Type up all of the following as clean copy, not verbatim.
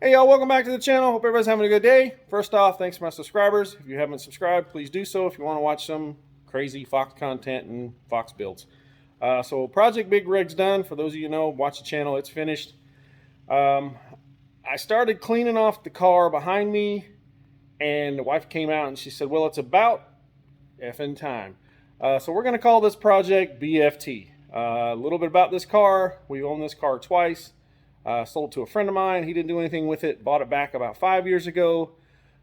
Hey y'all, welcome back to the channel. Hope everybody's having a good day. First off, thanks to my subscribers. If you haven't subscribed, please do so if you want to watch some crazy Fox content and Fox builds. So Project Big Rig's done. For those of you who know, watch the channel, it's finished. I started cleaning off the car behind me, and the wife came out and she said, well, it's about effing time. So we're going to call this project BFT. A little bit about this car. We own this car twice. Sold it to a friend of mine. He didn't do anything with it. Bought it back about 5 years ago.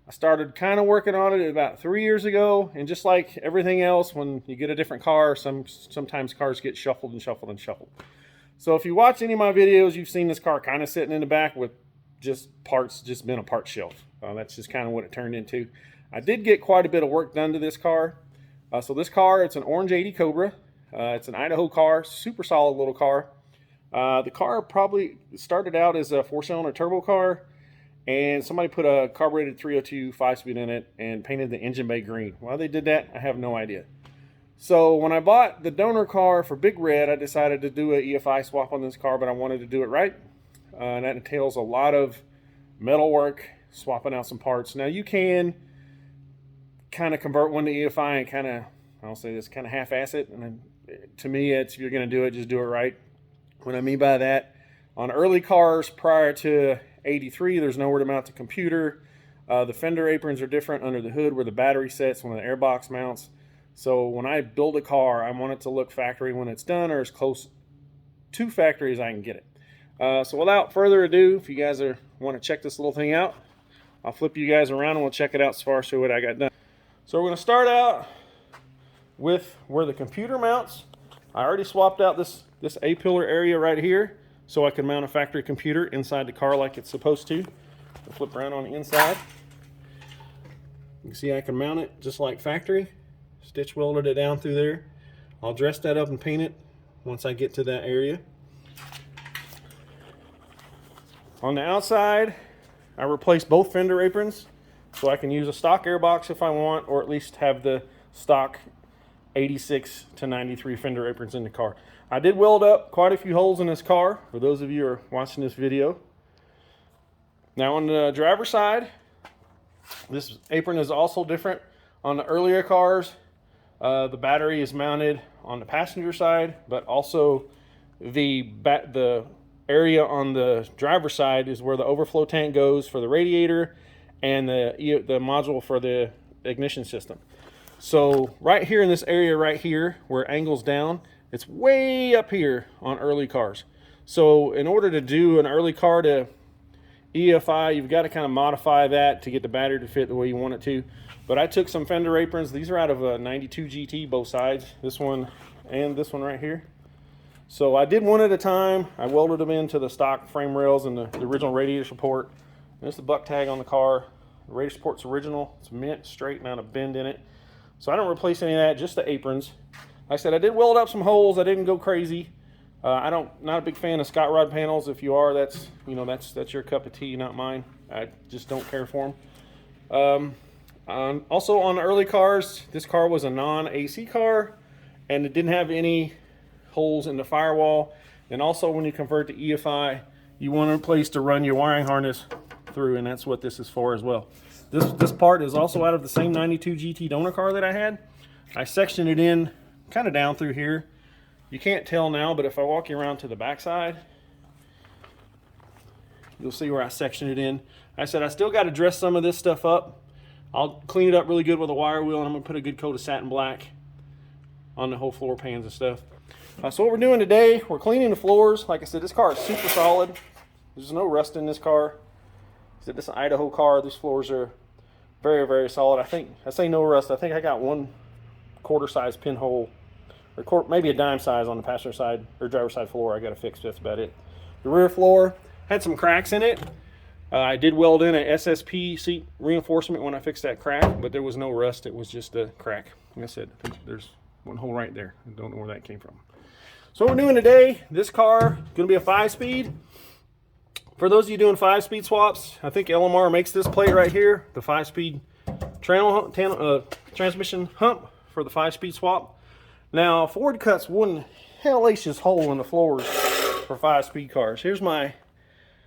I started kind of working on it about 3 years ago. And just like everything else, when you get a different car, sometimes cars get shuffled and shuffled and shuffled. So if you watch any of my videos, you've seen this car kind of sitting in the back with just parts, just been a part shelf. That's just kind of what it turned into. I did get quite a bit of work done to this car. So this car, it's an Orange 80 Cobra. It's an Idaho car, super solid little car. The car probably started out as a 4-cylinder turbo car, and somebody put a carbureted 302 5-speed in it and painted the engine bay green. Why they did that, I have no idea. So when I bought the donor car for Big Red, I decided to do an EFI swap on this car, but I wanted to do it right. And that entails a lot of metal work, swapping out some parts. Now you can kind of convert one to EFI and kind of, I'll say this, kind of half-ass it. And then, to me, it's, if you're going to do it, just do it right. What I mean by that, on early cars prior to 83, there's nowhere to mount the computer. The fender aprons are different under the hood where the battery sits, when the airbox mounts. So when I build a car, I want it to look factory when it's done, or as close to factory as I can get it. So without further ado, if you guys want to check this little thing out, I'll flip you guys around and we'll check it out as far as what I got done. So we're going to start out with where the computer mounts. I already swapped out this A-pillar area right here so I can mount a factory computer inside the car like it's supposed to. I'll flip around on the inside. You can see I can mount it just like factory. Stitch welded it down through there. I'll dress that up and paint it once I get to that area. On the outside, I replaced both fender aprons so I can use a stock airbox if I want, or at least have the stock 86 to 93 fender aprons in the car. I did weld up quite a few holes in this car, for those of you who are watching this video. Now on the driver's side, this apron is also different. On the earlier cars, the battery is mounted on the passenger side, but also the area on the driver's side is where the overflow tank goes for the radiator and the module for the ignition system. So right here in this area right here, where it angles down, it's way up here on early cars. So in order to do an early car to EFI, you've got to kind of modify that to get the battery to fit the way you want it to. But I took some fender aprons. These are out of a 92 GT, both sides. This one and this one right here. So I did one at a time. I welded them into the stock frame rails and the original radiator support. There's the buck tag on the car. The radiator support's original. It's mint, straight, not a bend in it. So I don't replace any of that, just the aprons. Like I said, I did weld up some holes. I didn't go crazy. Not a big fan of Scott Rod panels. If you are, that's your cup of tea, not mine. I just don't care for them. Also on the early cars, this car was a non-AC car, and it didn't have any holes in the firewall. And also when you convert to EFI, you want a place to run your wiring harness through, and that's what this is for as well. This part is also out of the same 92 GT donor car that I had. I sectioned it in kind of down through here. You can't tell now, but if I walk you around to the back side, you'll see where I sectioned it in. I said I still got to dress some of this stuff up. I'll clean it up really good with a wire wheel, and I'm going to put a good coat of satin black on the whole floor pans and stuff. So what we're doing today, we're cleaning the floors. Like I said, this car is super solid. There's no rust in this car. This is an Idaho car. These floors are very, very solid. I say no rust. I think I got one quarter-size pinhole, or maybe a dime size on the passenger side or driver's side floor. I got to fix. That's about it. The rear floor had some cracks in it. I did weld in an SSP seat reinforcement when I fixed that crack, but there was no rust. It was just a crack. Like I said, I think there's one hole right there. I don't know where that came from. So what we're doing today, this car is going to be a 5-speed. For those of you doing 5-speed swaps, I think LMR makes this plate right here, the 5-speed transmission hump for the 5-speed swap. Now, Ford cuts one hellacious hole in the floors for 5-speed cars. Here's my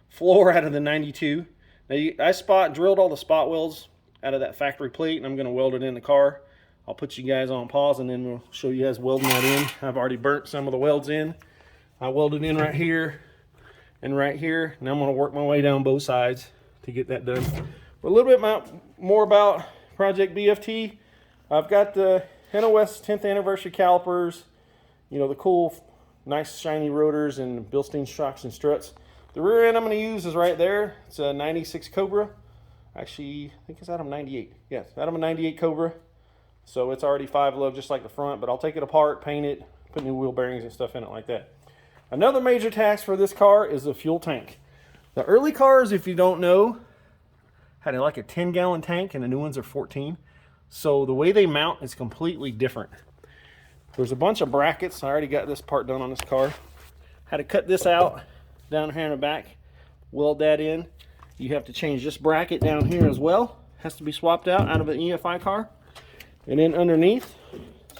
floor out of the 92. Now I drilled all the spot welds out of that factory plate, and I'm going to weld it in the car. I'll put you guys on pause, and then we'll show you guys welding that in. I've already burnt some of the welds in. I welded in right here and right here, and I'm going to work my way down both sides to get that done. But a little bit more about Project BFT. I've got the NOS 10th anniversary calipers, you know, the cool, nice shiny rotors and Bilstein shocks and struts. The rear end I'm going to use is right there. It's a 96 Cobra. Actually, I think it's out of a 98. Yes, out of a 98 Cobra. So it's already 5-lug just like the front, but I'll take it apart, paint it, put new wheel bearings and stuff in it like that. Another major task for this car is the fuel tank. The early cars, if you don't know, had like a 10-gallon tank, and the new ones are 14. So the way they mount is completely different. There's a bunch of brackets. I already got this part done on this car. Had to cut this out down here in the back, weld that in. You have to change this bracket down here as well. Has to be swapped out of an EFI car. And then underneath,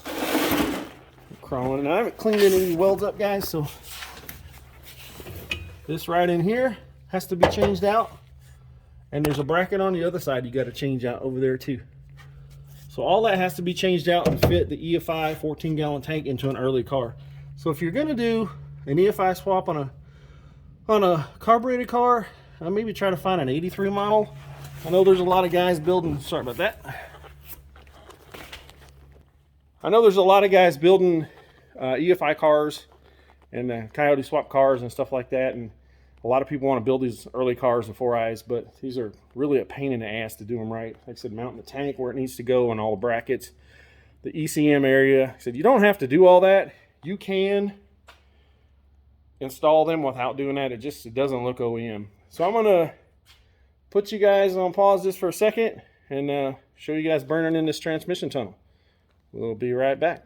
I'm crawling, and I haven't cleaned any of these welds up, guys, so this right in here has to be changed out. And there's a bracket on the other side you got to change out over there too. So all that has to be changed out and fit the EFI 14-gallon tank into an early car. So if you're going to do an EFI swap on a carbureted car, maybe try to find an 83 model. I know there's a lot of guys building, sorry about that. I know there's a lot of guys building EFI cars and Coyote swap cars and stuff like that, and a lot of people want to build these early cars with 4eyes, but these are really a pain in the ass to do them right. Like I said, mounting the tank where it needs to go and all the brackets, the ECM area. I said you don't have to do all that. You can install them without doing that. It doesn't look OEM. So I'm gonna put you guys on pause just for a second and show you guys burning in this transmission tunnel. We'll be right back.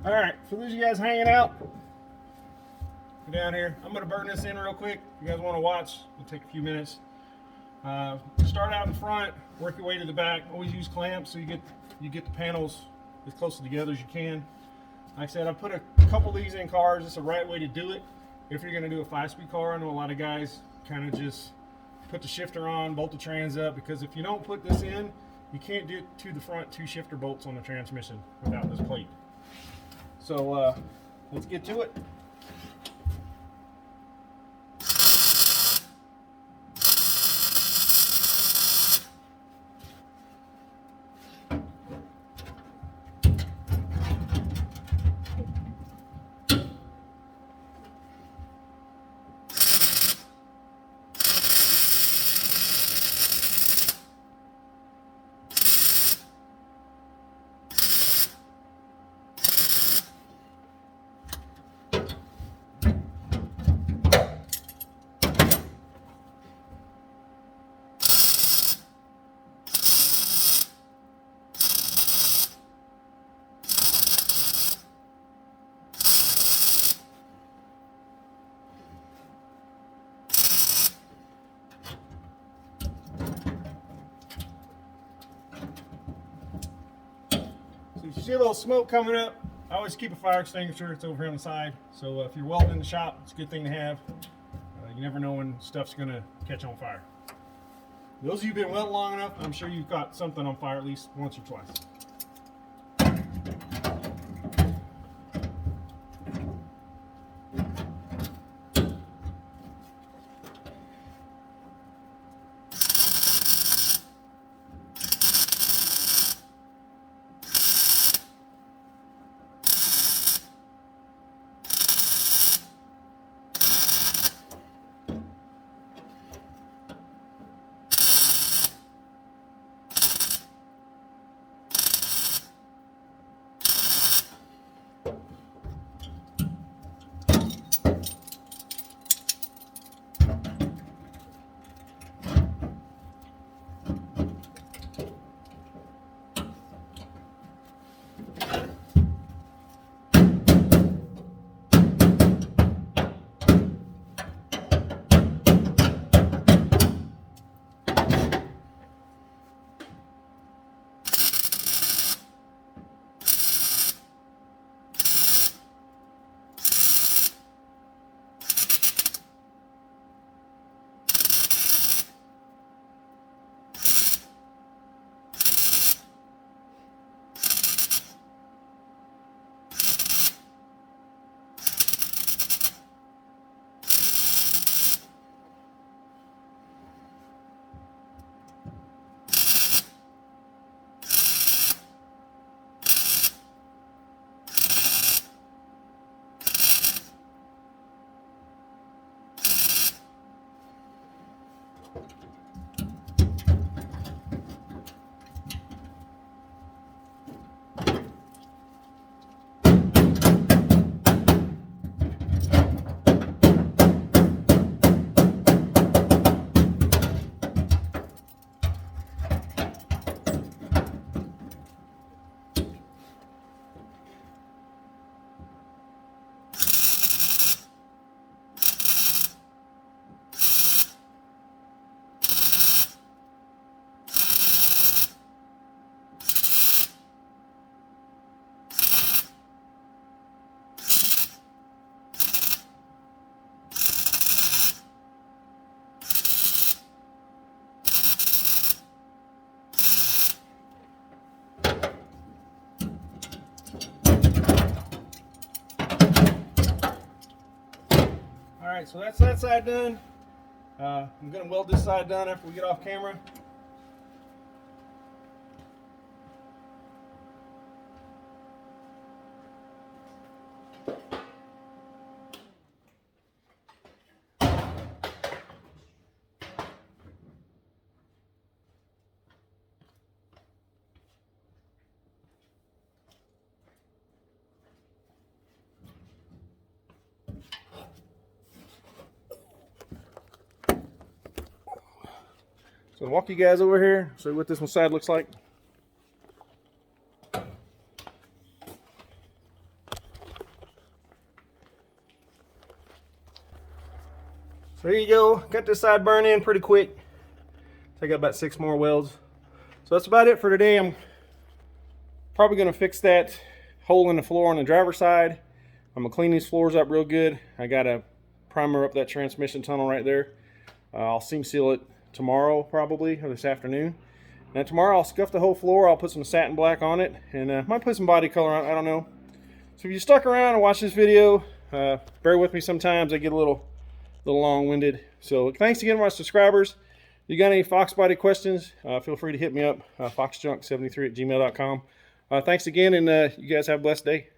All right, for those of you guys hanging out, go down here. I'm gonna burn this in real quick. If you guys want to watch, it'll take a few minutes. Start out in front, work your way to the back. Always use clamps so you get the panels as close together as you can. Like I said, I put a couple of these in cars. It's the right way to do it. If you're gonna do a 5-speed car, I know a lot of guys kind of just put the shifter on, bolt the trans up, because if you don't put this in, you can't do to the front 2 shifter bolts on the transmission without this plate. So let's get to it. If you see a little smoke coming up, I always keep a fire extinguisher. It's over here on the side. So if you're welding in the shop, it's a good thing to have. You never know when stuff's going to catch on fire. Those of you who've been welding long enough, I'm sure you've got something on fire at least once or twice. Alright, so that's that side done. I'm going to weld this side done after we get off camera. So I'll walk you guys over here, show you what this one side looks like. So here you go, got this side burned in pretty quick. Take out about 6 more welds. So that's about it for today. I'm probably gonna fix that hole in the floor on the driver's side. I'm gonna clean these floors up real good. I gotta primer up that transmission tunnel right there. I'll seam seal it tomorrow probably, or this afternoon. Now tomorrow I'll scuff the whole floor. I'll put some satin black on it, and might put some body color on it, I don't know. So if you stuck around and watch this video, bear with me sometimes. I get a little long-winded. So thanks again to my subscribers. If you got any Fox body questions, feel free to hit me up, foxjunk73@gmail.com. Thanks again, and you guys have a blessed day.